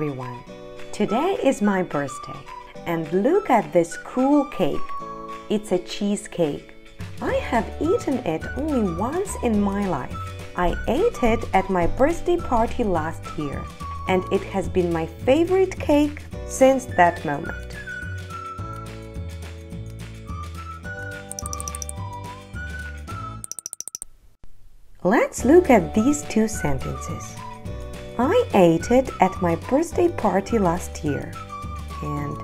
everyone! Today is my birthday, and look at this cool cake. It's a cheesecake. I have eaten it only once in my life. I ate it at my birthday party last year, and it has been my favorite cake since that moment. Let's look at these two sentences. I ate it at my birthday party last year, and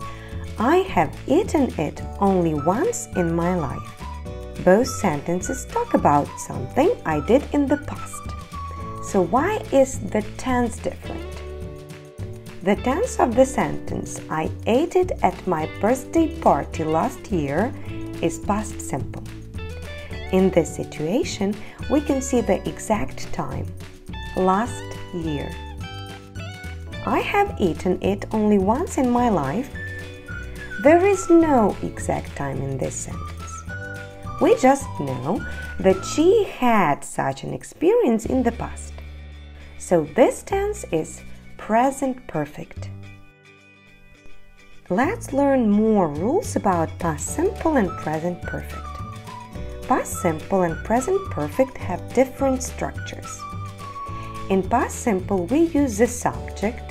I have eaten it only once in my life. Both sentences talk about something I did in the past. So why is the tense different? The tense of the sentence I ate it at my birthday party last year is past simple. In this situation, we can see the exact time, last year. I have eaten it only once in my life. There is no exact time in this sentence. We just know that she had such an experience in the past. So this tense is present perfect. Let's learn more rules about past simple and present perfect. Past simple and present perfect have different structures. In past simple, we use the subject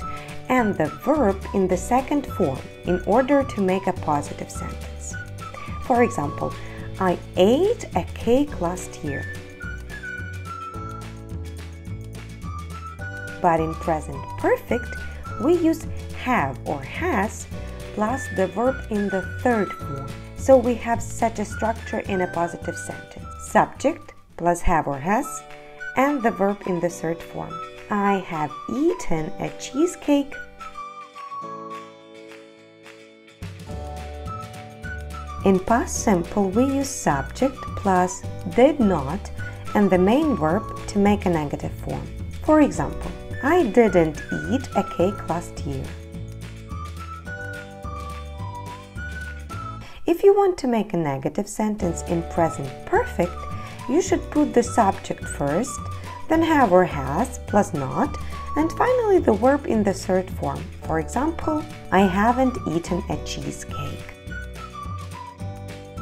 and the verb in the second form in order to make a positive sentence. For example, I ate a cake last year. But in present perfect, we use have or has plus the verb in the third form. So we have such a structure in a positive sentence. Subject plus have or has and the verb in the third form. I have eaten a cheesecake. In past simple, we use subject plus did not and the main verb to make a negative form. For example, I didn't eat a cake last year. If you want to make a negative sentence in present perfect, you should put the subject first, then have or has plus not, and finally the verb in the third form. For example, I haven't eaten a cheesecake.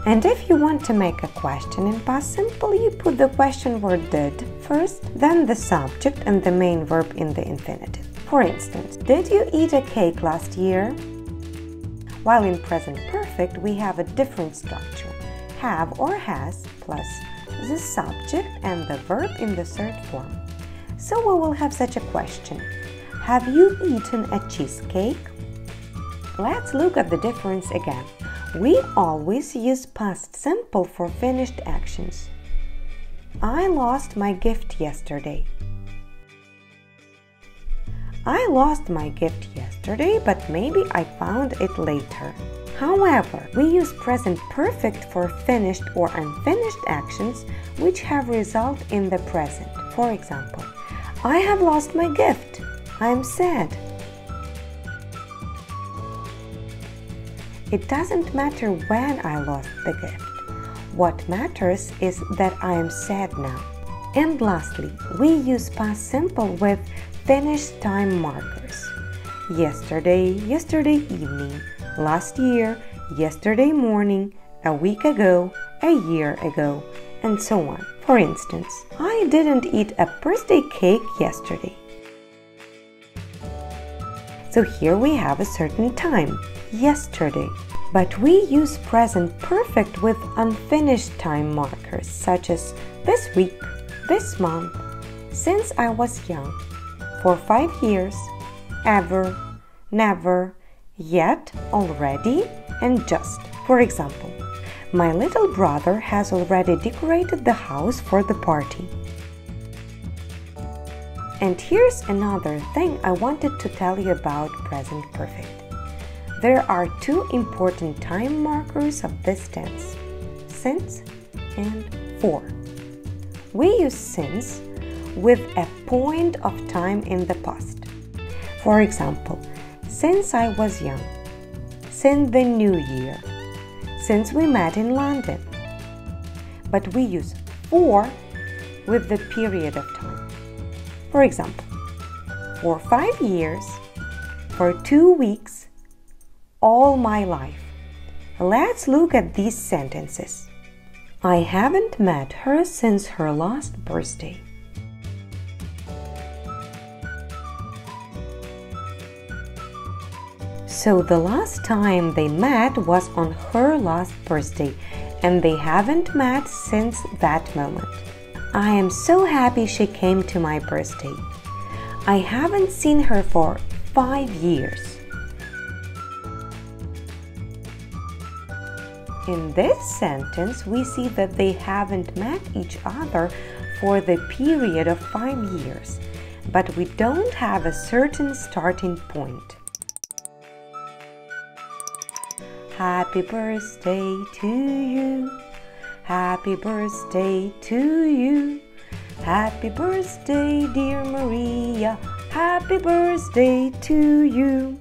And if you want to make a question in past simple, you put the question word did first, then the subject and the main verb in the infinitive. For instance, did you eat a cake last year? While in present perfect, we have a different structure, have or has plus the subject and the verb in the third form. So we will have such a question. Have you eaten a cheesecake? Let's look at the difference again. We always use past simple for finished actions. I lost my gift yesterday. I lost my gift yesterday, but maybe I found it later. However, we use present perfect for finished or unfinished actions which have result in the present. For example, I have lost my gift. I am sad. It doesn't matter when I lost the gift. What matters is that I am sad now. And lastly, we use past simple with finished time markers. Yesterday, yesterday evening, last year, yesterday morning, a week ago, a year ago, and so on. For instance, I didn't eat a birthday cake yesterday. So here we have a certain time, yesterday. But we use present perfect with unfinished time markers such as this week, this month, since I was young, for 5 years, ever, never, yet, already, and just. For example, my little brother has already decorated the house for the party. And here's another thing I wanted to tell you about present perfect. There are two important time markers of this tense, since and for. We use since with a point of time in the past. For example, since I was young, since the new year, since we met in London. But we use for with the period of time. For example, for 5 years, for 2 weeks, all my life. Let's look at these sentences. I haven't met her since her last birthday. So the last time they met was on her last birthday, and they haven't met since that moment. I am so happy she came to my birthday. I haven't seen her for 5 years. In this sentence, we see that they haven't met each other for the period of 5 years, but we don't have a certain starting point. Happy birthday to you. Happy birthday to you. Happy birthday, dear Maria. Happy birthday to you.